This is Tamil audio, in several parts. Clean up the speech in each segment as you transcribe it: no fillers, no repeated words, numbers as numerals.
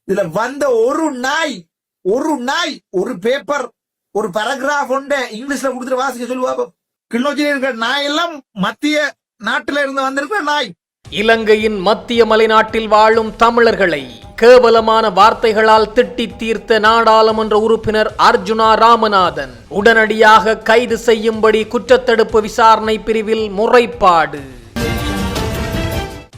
இதுல வந்த ஒரு நாய் ஒரு பேப்பர் ஒரு பேராகிராஃப் ஒன்றை இங்கிலீஷ்ல கொடுத்துட்டு வாசிக்க சொல்லுவா. கிளிநொச்சியில் இருக்கிற நாய் எல்லாம் மத்திய நாட்டில இருந்து வந்திருக்கிற நாய். இலங்கையின் மத்திய மலைநாட்டில் வாழும் தமிழர்களை கேவலமான வார்த்தைகளால் திட்டி தீர்த்த நாடாளுமன்ற உறுப்பினர் அர்ஜுனா ராமநாதன் உடனடியாக கைது செய்யும்படி குற்றத்தடுப்பு விசாரணை பிரிவில் முறைப்பாடு.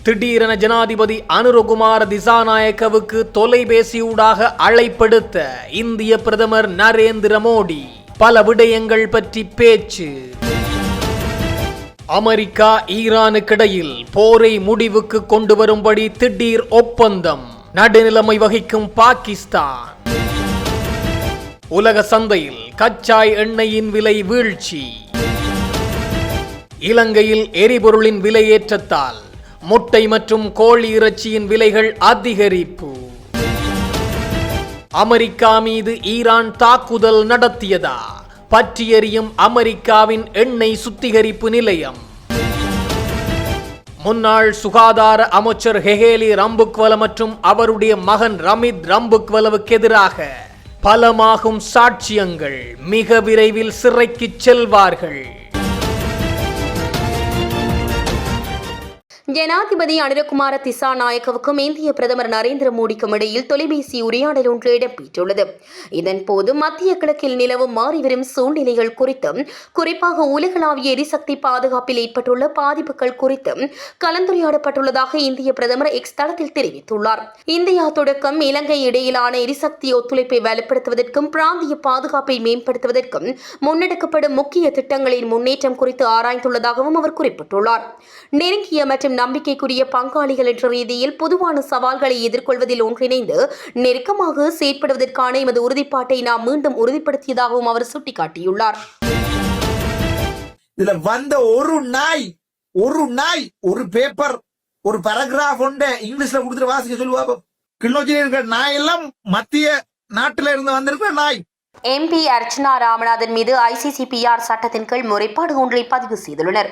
திடீரென ஜனாதிபதி அனுரகுமார திசாநாயக்கவுக்கு தொலைபேசியூடாக அழைப்படுத்த இந்திய பிரதமர் நரேந்திர மோடி பல விடயங்கள் பற்றி பேச்சு. அமெரிக்கா ஈரானுக்கிடையில் போரை முடிவுக்கு கொண்டு வரும்படி திடீர் ஒப்பந்தம், நடுநிலைமை வகிக்கும் பாகிஸ்தான். உலக சந்தையில் கச்சா எண்ணெயின் விலை வீழ்ச்சி. இலங்கையில் எரிபொருளின் விலை ஏற்றத்தால் முட்டை மற்றும் கோழி இறைச்சியின் விலைகள் அதிகரிப்பு. அமெரிக்கா மீது ஈரான் தாக்குதல் நடத்தியதா? பற்றி எரியும் அமெரிக்காவின் எண்ணெய் சுத்திகரிப்பு நிலையம். முன்னாள் சுகாதார அமைச்சர் ஹெகேலி ரம்புக்வல மற்றும் அவருடைய மகன் ரமித் ரம்புக்வலவுக்கு எதிராக பலமாகும் சாட்சியங்கள். மிக விரைவில் சிறைக்கு செல்வார்கள். ஜனாதிபதி அனுரகுமார திசாநாயக்கவுக்கும் இந்திய பிரதமர் நரேந்திர மோடிக்கும் இடையில் தொலைபேசி உரையாடல் ஒன்று இடம்பெற்றுள்ளது. இதன்போது மத்திய கிழக்கில் நிலவும் மாறிவரும் சூழ்நிலைகள் குறித்தும், குறிப்பாக உலகளாவிய எரிசக்தி பாதுகாப்பில் ஏற்பட்டுள்ள பாதிப்புகள் குறித்தும் கலந்துரையாடப்பட்டுள்ளதாக இந்திய பிரதமர் எக்ஸ் தளத்தில் தெரிவித்துள்ளார். இந்தியா தொடக்கம் இலங்கை இடையிலான எரிசக்தி ஒத்துழைப்பை வலுப்படுத்துவதற்கும் பிராந்திய பாதுகாப்பை மேம்படுத்துவதற்கும் முன்னெடுக்கப்படும் முக்கிய திட்டங்களின் முன்னேற்றம் குறித்து ஆராய்ந்துள்ளதாகவும் அவர் குறிப்பிட்டுள்ளார். நெருங்கிய மற்றும் நம்பிக்கைக்குரிய பங்காளிகள் என்ற ரீதியில் பொதுவான சவால்களை எதிர்கொள்வதில் ஒன்றிணைந்து நெருக்கமாக செயற்படுவதற்கான எமது உறுதிப்பாட்டை நாம் மீண்டும் உறுதிப்படுத்தியதாகவும் அவர் சுட்டிக்காட்டியுள்ளார். இதுல வந்த ஒரு நாய் ஒரு பேப்பர் ஒரு பேராகிராஃப் ஒன்றை இங்கிலீஷ்ல கொடுத்துட்டு வாசிக்க சொல்லுவா. கிளிநொச்சியில் இருக்கிற நாய் எல்லாம் மத்திய நாட்டில இருந்து வந்திருக்கிற நாய். MP அர்ச்சனா ராமநாதன் மீது ICCPR சட்டத்தின் கீழ் முறைப்பாடு ஒன்றை பதிவு செய்துள்ளனர்.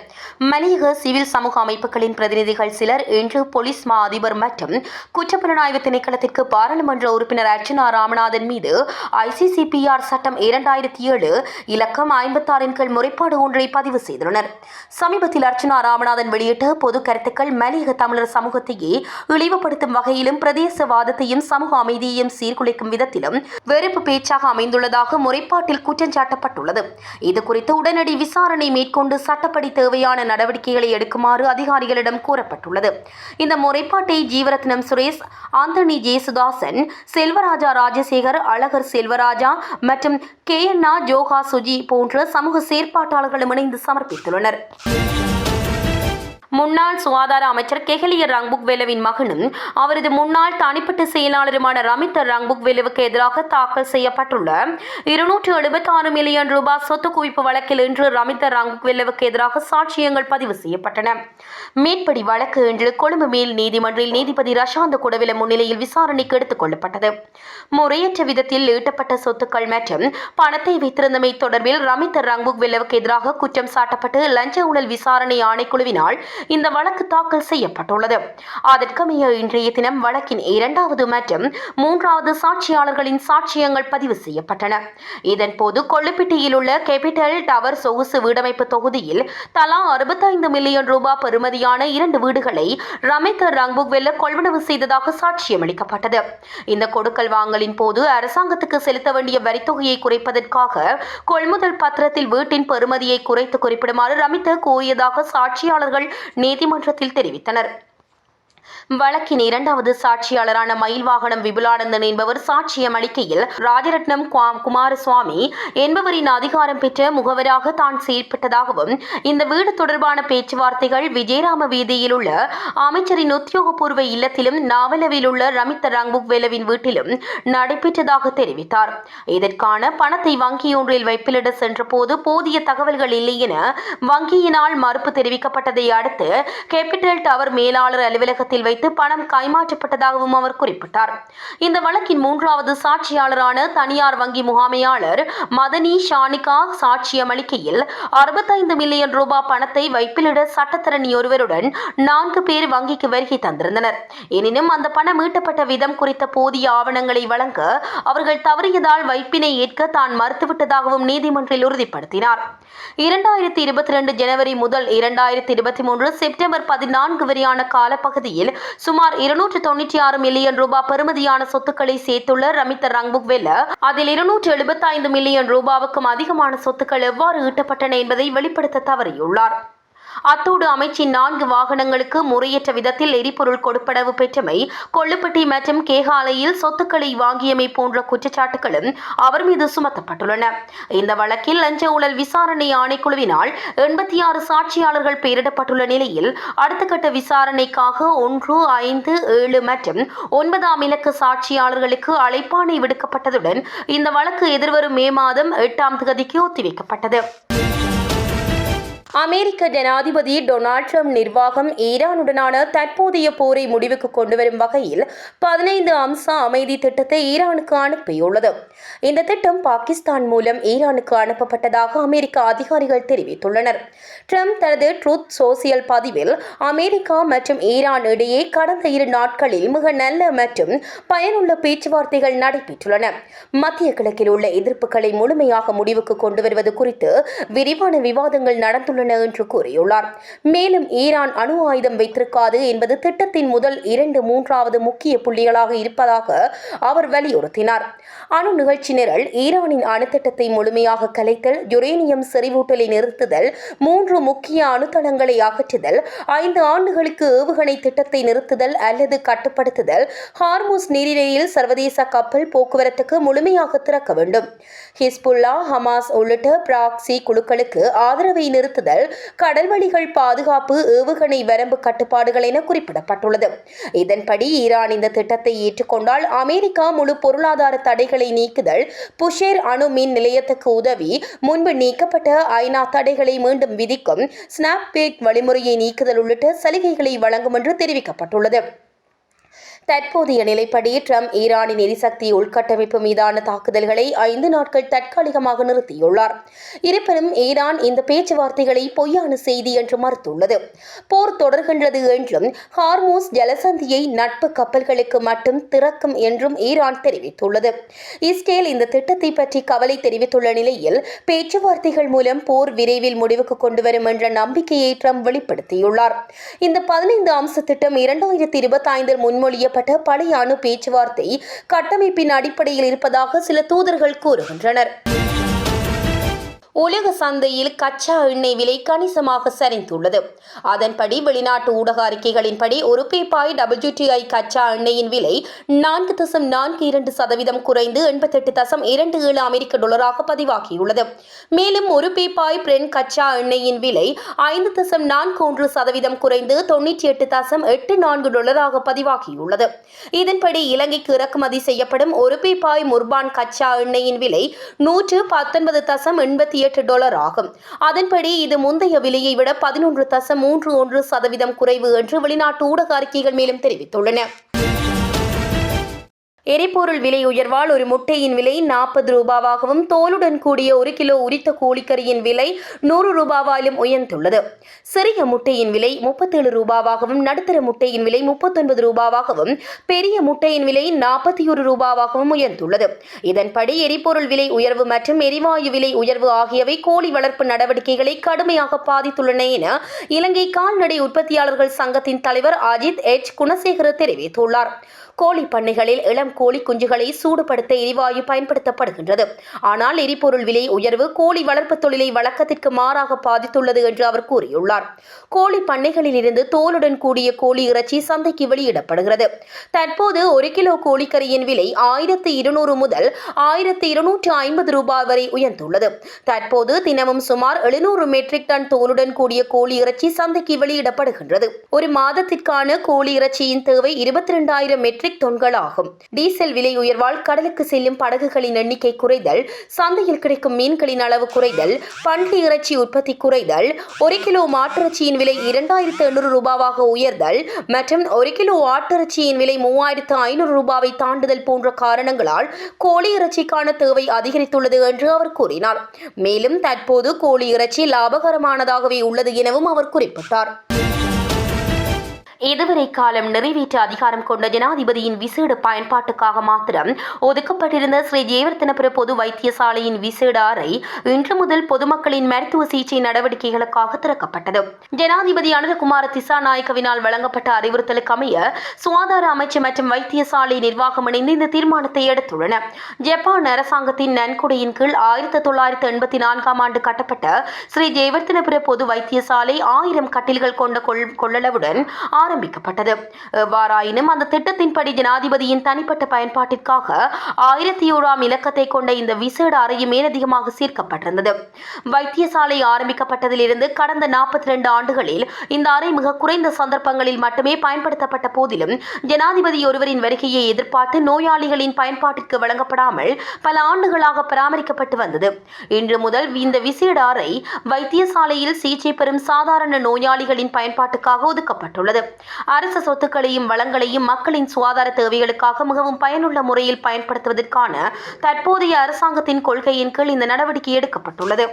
மலையக சிவில் சமூக அமைப்புகளின் பிரதிநிதிகள் சிலர் இன்று போலீஸ் மா அதிபர் மற்றும் குற்றப்புலனாய்வு திணைக்களத்திற்கு பாராளுமன்ற உறுப்பினர் அர்ச்சனா ராமநாதன் மீது ICCPR சட்டம் 2007 இலக்கம் 56 கீழ் முறைப்பாடு ஒன்றை பதிவு செய்துள்ளனர். சமீபத்தில் அர்ச்சனா ராமநாதன் வெளியிட்ட பொது கருத்துக்கள் மலையக தமிழர் சமூகத்தையே இழிவுபடுத்தும் வகையிலும் பிரதேசவாதத்தையும் சமூக அமைதியையும் சீர்குலைக்கும் விதத்திலும் வெறுப்பு பேச்சாக அமைந்துள்ளது முறைப்பாட்டில் குற்றம் சாட்டப்பட்டுள்ளது. இது குறித்து உடனடி விசாரணை மேற்கொண்டு சட்டப்படி தேவையான நடவடிக்கைகளை எடுக்குமாறு அதிகாரிகளிடம் கூறப்பட்டுள்ளது. இந்த முறைப்பாட்டை ஜீவரத்னம் சுரேஷ், ஆந்தனி ஜேசுதாசன், செல்வராஜா ராஜசேகர், அழகர் செல்வராஜா மற்றும் KN ஜோகா சுஜி போன்ற சமூக செயற்பாட்டாளர்களும் இணைந்து சமர்ப்பித்துள்ளனர். முன்னாள் சுகாதார அமைச்சர் கெஹலிய ரங்புக்வெலவின் மகனும் அவரது முன்னாள் தனிப்பட்ட செயலாளருமான ரமித் ரங்புக்வெலவுக்கு எதிராக தாக்கல் செய்யப்பட்டுள்ள 276 மில்லியன் ரூபாய் சொத்து குவிப்பு வழக்கில் இன்று ரமித் ரங்புக்வெலவுக்கு எதிராக சாட்சியங்கள் பதிவு செய்யப்பட்டன. மேற்படி வழக்கு இன்று கொழும்பு மேல் நீதிமன்றில் நீதிபதி ரஷாந்த குடவில முன்னிலையில் விசாரணைக்கு எடுத்துக் கொள்ளப்பட்டது. முறையற்ற விதத்தில் ஈட்டப்பட்ட சொத்துக்கள் மற்றும் பணத்தை வைத்திருந்தமை தொடர்பில் ரமித் ரங்புக்வெலவுக்கு எதிராக குற்றம் சாட்டப்பட்டு லஞ்ச ஊழல் விசாரணை ஆணைக்குழுவினால் இந்த வழக்கு தாக்கல் செய்யப்பட்டுள்ளது. அதற்கமைய இன்றைய தினம் வழக்கின் 2வது மற்றும் 3வது சாட்சியாளர்களின் சாட்சியங்கள் பதிவு செய்யப்பட்டன. இதன்போது கொள்ளுப்பிட்டியில் உள்ள கேபிட்டல் டவர் சொகுசு வீடமைப்பு தொகுதியில் தலா 65 மில்லியன் ரூபாய் பெறுமதியான 2 வீடுகளை ரமித் ரங்புக்வெல கொள்வனவு செய்ததாக சாட்சியம் அளிக்கப்பட்டது. இந்த கொடுக்கல் வாங்கலின் போது அரசாங்கத்துக்கு செலுத்த வேண்டிய வரித்தொகையை குறைப்பதற்காக கொள்முதல் பத்திரத்தில் வீட்டின் பெறுமதியை குறைத்து குறிப்பிடுமாறு ரமித் கோரியதாக சாட்சியாளர்கள் நீதிமன்றத்தில் தெரிவித்தனர். வழக்கின் 2வது சாட்சியாளரான மயில் வாகனம் விபுலானந்தன் என்பவர் சாட்சியம் அளிக்கையில், ராஜரட்னம் குமாரசுவாமி என்பவரின் அதிகாரம் பெற்ற முகவராக தான் செயற்பட்டதாகவும், இந்த வீடு தொடர்பான பேச்சுவார்த்தைகள் விஜயராம வீதியில் உள்ள அமைச்சரின் உத்தியோகபூர்வ இல்லத்திலும் நாவலவில் உள்ள ரமித் ரங்புக்வெலவின் வீட்டிலும் நடைபெற்றதாக தெரிவித்தார். இதற்கான பணத்தை வங்கியொன்றில் வைப்பிலிட சென்றபோது போதிய தகவல்கள் இல்லை என வங்கியினால் மறுப்பு தெரிவிக்கப்பட்டதை அடுத்து கேபிட்டல் டவர் மேலாளர் அலுவலகத்தில் வைத்து பணம் கைமாற்றப்பட்டதாகவும் அவர் குறிப்பிட்டார். இந்த வழக்கின் 3வது சாட்சியாளரான தனியார் வங்கி முகாமையாளர் மதனி ஷானிகா சாட்சியம் அளிக்கையில் 65 மில்லியன் ரூபாய் பணத்தை வைப்பிலிட சட்டத்தரணி ஒருவருடன் 4 பேர் வங்கிக்கு வருகை தந்திருந்தனர். எனினும் அந்த பணம் மீட்டப்பட்ட விதம் குறித்த போதிய ஆவணங்களை வழங்க அவர்கள் தவறியதால் வைப்பினை ஏற்க தான் மறுத்துவிட்டதாகவும் நீதிமன்றில் உறுதிப்படுத்தினார். 2022 ஜனவரி முதல் 2023 செப்டம்பர் 14 வரையான காலப்பகுதியில் சுமார் 296 மில்லியன் ரூபாய் பெறுமதியான சொத்துக்களை சேர்த்துள்ள ரமித்த ரங்புக்வெல அதில் 275 மில்லியன் ரூபாவுக்கும் அதிகமான சொத்துக்கள் எவ்வாறு ஈட்டப்பட்டன என்பதை வெளிப்படுத்த தவறியுள்ளார். அத்தோடு அமைச்சின் 4 வாகனங்களுக்கு முறையற்ற விதத்தில் எரிபொருள் கொடுப்பனவு பெற்றமை, கொள்ளுப்பட்டி மற்றும் கேகாலையில் சொத்துக்களை வாங்கியமை போன்ற குற்றச்சாட்டுகளும் அவர் மீது சுமத்தப்பட்டுள்ளன. இந்த வழக்கில் லஞ்ச ஊழல் விசாரணை ஆணைக்குழுவினால் 86 சாட்சியாளர்கள் பெயரிடப்பட்டுள்ள நிலையில் அடுத்த கட்ட விசாரணைக்காக 1, 5, 7 மற்றும் 9ஆம் இலக்க சாட்சியாளர்களுக்கு அழைப்பாணை விடுக்கப்பட்டதுடன் இந்த வழக்கு எதிர்வரும் மே மாதம் 8ஆம் தேதிக்கு ஒத்திவைக்கப்பட்டது. அமெரிக்க ஜனாதிபதி டொனால்ட் ட்ரம்ப் நிர்வாகம் ஈரானுடனான தற்போதைய போரை முடிவுக்கு கொண்டுவரும் வகையில் 15 அம்ச அமைதி திட்டத்தை ஈரானுக்கு அனுப்பியுள்ளது. இந்த திட்டம் பாகிஸ்தான் மூலம் ஈரானுக்கு அனுப்பப்பட்டதாக அமெரிக்க அதிகாரிகள் தெரிவித்துள்ளனர். ட்ரம்ப் தனது ட்ரூத் சோசியல் பதிவில் அமெரிக்கா மற்றும் ஈரான் இடையே கடந்த 2 நாட்களில் மிக நல்ல மற்றும் பயனுள்ள பேச்சுவார்த்தைகள் நடைபெற்றுள்ளன. மத்திய கிழக்கில் உள்ள எதிர்ப்புகளை முழுமையாக முடிவுக்கு கொண்டு வருவது குறித்து விரிவான விவாதங்கள் நடந்துள்ளன என்று கூறியுள்ளார். மேலும் ஈரான் அணு ஆயுதம் வைத்திருக்காது என்பது திட்டத்தின் முதல் 2-3வது முக்கிய புள்ளிகளாக இருப்பதாக அவர் வலியுறுத்தினார். அணு நிகழ்ச்சி நிரல் ஈரானின் அணுத்திட்டத்தை முழுமையாக கலைத்தல், யுரேனியம் செறிவூட்டலை நிறுத்துதல், 3 முக்கிய அணுதளங்களை அகற்றுதல், 5 ஆண்டுகளுக்கு ஏவுகணை திட்டத்தை நிறுத்துதல் அல்லது கட்டுப்படுத்துதல், ஹார்முஸ் நீரிணையில் சர்வதேச கப்பல் போக்குவரத்துக்கு முழுமையாக திறக்க வேண்டும், ஹிஸ்புல்லா, ஹமாஸ் உள்ளிட்ட பிராக்சி குழுக்களுக்கு ஆதரவை நிறுத்துதல், கடல்வழிகள் பாதுகாப்பு, ஏவுகணை வரம்பு கட்டுப்பாடுகள் என குறிப்பிடப்பட்டுள்ளது. இதன்படி ஈரான் இந்த திட்டத்தை ஏற்றுக்கொண்டால் அமெரிக்கா முழு பொருளாதார தடைகளை நீக்குதல், புஷேர் அணு மின் நிலையத்துக்கு உதவி, முன்பு நீக்கப்பட்ட ஐநா தடைகளை மீண்டும் விதிக்கும், ஸ்னாப்பேக் வழிமுறையை நீக்குதல் உள்ளிட்ட சலுகைகளை வழங்கும் என்று தெரிவிக்கப்பட்டுள்ளது. தற்போதைய நிலைப்படி ட்ரம்ப் ஈரானின் எரிசக்தி உள்கட்டமைப்பு மீதான தாக்குதல்களை 5 நாட்கள் தற்காலிகமாக நிறுத்தியுள்ளார். இருப்பினும் ஈரான் இந்த பேச்சுவார்த்தைகளை பொய்யான செய்தி என்று மறுத்துள்ளது. போர் தொடர்கின்றது என்றும் ஹார்மூஸ் ஜலசந்தியை நட்பு கப்பல்களுக்கு மட்டும் திறக்கும் என்றும் ஈரான் தெரிவித்துள்ளது. இஸ்ரேல் இந்த திட்டத்தை பற்றி கவலை தெரிவித்துள்ள நிலையில் பேச்சுவார்த்தைகள் மூலம் போர் விரைவில் முடிவுக்கு கொண்டுவரும் என்ற நம்பிக்கையை ட்ரம்ப் வெளிப்படுத்தியுள்ளார். இந்த 15 அம்ச திட்டம் 2025 முன்மொழிய பழைய அணு பேச்சுவார்த்தை கட்டமைப்பின் அடிப்படையில் இருப்பதாக சில தூதர்கள் கூறுகின்றனர். உலக சந்தையில் கச்சா எண்ணெய் விலை கணிசமாக சரிந்துள்ளது. அதன்படி வெளிநாட்டு ஊடக அறிக்கைகளின்படி ஒரு பீப்பாய் WTI கச்சா எண்ணெயின் விலை 4.42% குறைந்து 88.27 அமெரிக்க டாலராக பதிவாகியுள்ளது. மேலும் ஒரு பீப்பாய் பிரெண்ட் கச்சா எண்ணெயின் விலை 5.41% குறைந்து 98.84 டாலராக பதிவாகியுள்ளது. இதன்படி இலங்கைக்கு இறக்குமதி செய்யப்படும் ஒரு பீப்பாய் முர்பான் கச்சா எண்ணெயின் விலை 119.88 $1 ஆகும். அதன்படி இது முந்தைய விலையை விட 11.31% குறைவு என்று வெளிநாட்டு ஊடக அறிக்கைகள் மேலும் தெரிவித்துள்ளன. எரிபொருள் விலை உயர்வால் ஒரு முட்டையின் விலை 40 ரூபாவாகவும் தோலுடன் கூடிய 1 கிலோ உரித்த கோழிக்கறியின் விலை 100 ரூபாவாலும் உயர்ந்துள்ளது. சிறிய முட்டையின் விலை 37 ரூபாவாகவும் நடுத்தர முட்டையின் விலை 39 ரூபாவாகவும் பெரிய முட்டையின் விலை 41 ரூபாவாகவும் உயர்ந்துள்ளது. இதன்படி எரிபொருள் விலை உயர்வு மற்றும் எரிவாயு விலை உயர்வு ஆகியவை கோழி வளர்ப்பு நடவடிக்கைகளை கடுமையாக பாதித்துள்ளன என இலங்கை கால்நடை உற்பத்தியாளர்கள் சங்கத்தின் தலைவர் அஜித் எச் குணசேகர தெரிவித்துள்ளார். கோழி பண்ணைகளில் இளம் கோழி குஞ்சுகளை சூடுபடுத்த எரிவாயு பயன்படுத்தப்படுகின்றது. ஆனால் எரிபொருள் விலை உயர்வு கோழி வளர்ப்பு தொழிலை வழக்கத்திற்கு மாறாக பாதித்துள்ளது என்று அவர் கூறியுள்ளார். கோழி பண்ணைகளில் இருந்து தோலுடன் கூடிய கோழி இறைச்சி சந்தைக்கு வெளியிடப்படுகிறது. தற்போது 1 கிலோ கோழிக்கறியின் விலை 1200 முதல் 1250 ரூபாய் வரை உயர்ந்துள்ளது. தற்போது தினமும் சுமார் 700 மெட்ரிக் டன் தோலுடன் கூடிய கோழி இறைச்சி சந்தைக்கு வெளியிடப்படுகின்றது. ஒரு மாதத்திற்கான கோழி இறைச்சியின் தேவை 22,000 மெட்ரிக் தொன்கள் ஆகும். டீசல் விலை உயர்வால் கடலுக்கு செல்லும் படகுகளின் எண்ணிக்கை குறைதல், சந்தையில் கிடைக்கும் மீன்களின் அளவு குறைதல், பன்றி இறைச்சி உற்பத்தி குறைதல், 1 கிலோ மாட்டிறைச்சியின் விலை 2800 ரூபாவாக உயர்தல் மற்றும் 1 கிலோ ஆட்டிறைச்சியின் விலை 3500 ரூபாவை தாண்டுதல் போன்ற காரணங்களால் கோழி இறைச்சிக்கான தேவை அதிகரித்துள்ளது என்று அவர் கூறினார். மேலும் தற்போது கோழி இறைச்சி லாபகரமானதாகவே உள்ளது எனவும் அவர் குறிப்பிட்டார். இதுவரை காலம் நிறைவேற்ற அதிகாரம் கொண்ட ஜனாதிபதியின் விசேட பயன்பாட்டுக்காக மாத்திரம் ஒதுக்கப்பட்டிருந்த ஸ்ரீ ஜெயவர்தனபுர பொது வைத்தியசாலையின் விசேட அறை இன்று முதல் பொதுமக்களின் மருத்துவ சிகிச்சை நடவடிக்கைகளுக்காக திறக்கப்பட்டது. ஜனாதிபதி அனுரகுமார திசாநாயக்கவினால் வழங்கப்பட்ட அறிவுறுத்தலுக்கு அமைய சுகாதார அமைச்சு மற்றும் வைத்தியசாலை நிர்வாகம் இணைந்து இந்த தீர்மானத்தை எடுத்துள்ளன. ஜப்பான் அரசாங்கத்தின் நன்கொடையின் கீழ் 1984ஆம் ஆண்டு கட்டப்பட்ட ஸ்ரீ ஜெயவர்தனபுர பொது வைத்தியசாலை 1000 கட்டில்கள் கொண்ட கொள்ளளவுடன் ஆரம்பிக்கப்பட்டது. எவ்வாறாயினும் அந்த திட்டத்தின்படி ஜனாதிபதியின் தனிப்பட்ட பயன்பாட்டிற்காக 1001ஆம் இலக்கத்தை கொண்ட இந்த விசேட அறையும் மேலதிகமாக சேர்க்கப்பட்டிருந்தது. வைத்தியசாலை ஆரம்பிக்கப்பட்டதிலிருந்து கடந்த 42 ஆண்டுகளில் இந்த அறை மிக குறைந்த சந்தர்ப்பங்களில் மட்டுமே பயன்படுத்தப்பட்ட போதிலும் ஜனாதிபதி ஒருவரின் வருகையை எதிர்பார்த்து நோயாளிகளின் பயன்பாட்டிற்கு வழங்கப்படாமல் பல ஆண்டுகளாக பராமரிக்கப்பட்டு வந்தது. இன்று முதல் இந்த விசேட அறை வைத்தியசாலையில் சிகிச்சை பெறும் சாதாரண நோயாளிகளின் பயன்பாட்டுக்காக ஒதுக்கப்பட்டுள்ளது. அரசு சொத்துக்களையும் வளங்களையும் மக்களின் சுகாதார தேவைகளுக்காக மிகவும் பயனுள்ள முறையில் பயன்படுத்துவதற்கான தற்போதைய அரசாங்கத்தின் கொள்கையின் கீழ் இந்த நடவடிக்கை எடுக்கப்பட்டுள்ளது.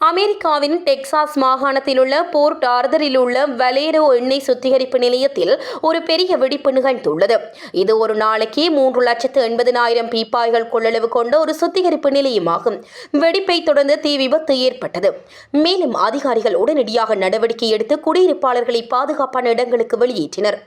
அமெரிக்காவின் டெக்சாஸ் மாகாணத்தில் உள்ள போர்ட் ஆர்தரில் உள்ள வலேரோ எண்ணெய் சுத்திகரிப்பு நிலையத்தில் ஒரு பெரிய வெடிப்பு நிகழ்ந்துள்ளது. இது ஒரு நாளைக்கு 3,80,000 பீப்பாய்கள் கொள்ளளவு கொண்ட ஒரு சுத்திகரிப்பு நிலையமாகும். வெடிப்பை தொடர்ந்து தீ விபத்து ஏற்பட்டது. மேலும் அதிகாரிகள் உடனடியாக நடவடிக்கை எடுத்து குடியிருப்பாளர்களை பாதுகாப்பான இடங்களுக்கு வெளியேற்றினர்.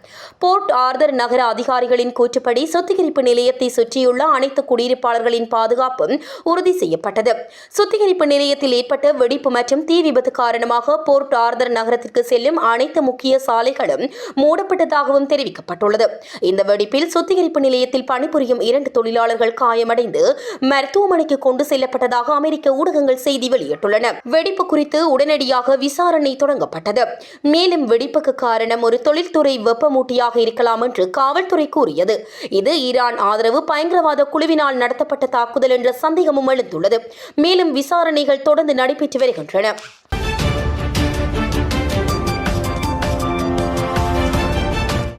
போர்ட் ஆர்தர் நகர அதிகாரிகளின் கூற்றுப்படி சுத்திகரிப்பு நிலையத்தை சுற்றியுள்ள அனைத்து குடியிருப்பாளர்களின் பாதுகாப்பும் உறுதி செய்யப்பட்டது. சுத்திகரிப்பு நிலையத்தில் ஏற்பட்ட வெடிப்பு மற்றும் தீ விபத்து காரணமாக போர்ட் ஆர்தர் நகரத்திற்கு செல்லும் அனைத்து முக்கிய சாலைகளும் மூடப்பட்டதாகவும் தெரிவிக்கப்பட்டுள்ளது. இந்த வெடிப்பில் சுத்திகரிப்பு நிலையத்தில் பணிபுரியும் 2 தொழிலாளர்கள் காயமடைந்து மருத்துவமனைக்கு கொண்டு செல்லப்பட்டதாக அமெரிக்க ஊடகங்கள் செய்தி வெளியிட்டுள்ளன. வெடிப்பு குறித்து உடனடியாக விசாரணை தொடங்கப்பட்டது. மேலும் வெடிப்புக்கு காரணம் ஒரு தொழில்துறை வெப்பமூட்டியாக இருக்கலாம் என்று காவல்துறை கூறியது. இது ஈரான் ஆதரவு பயங்கரவாத குழுவினால் நடத்தப்பட்ட தாக்குதல் என்ற சந்தேகமும் எழுந்துள்ளது. மேலும் விசாரணைகள் தொடர்ந்து நடைபெற்று வருகின்றன.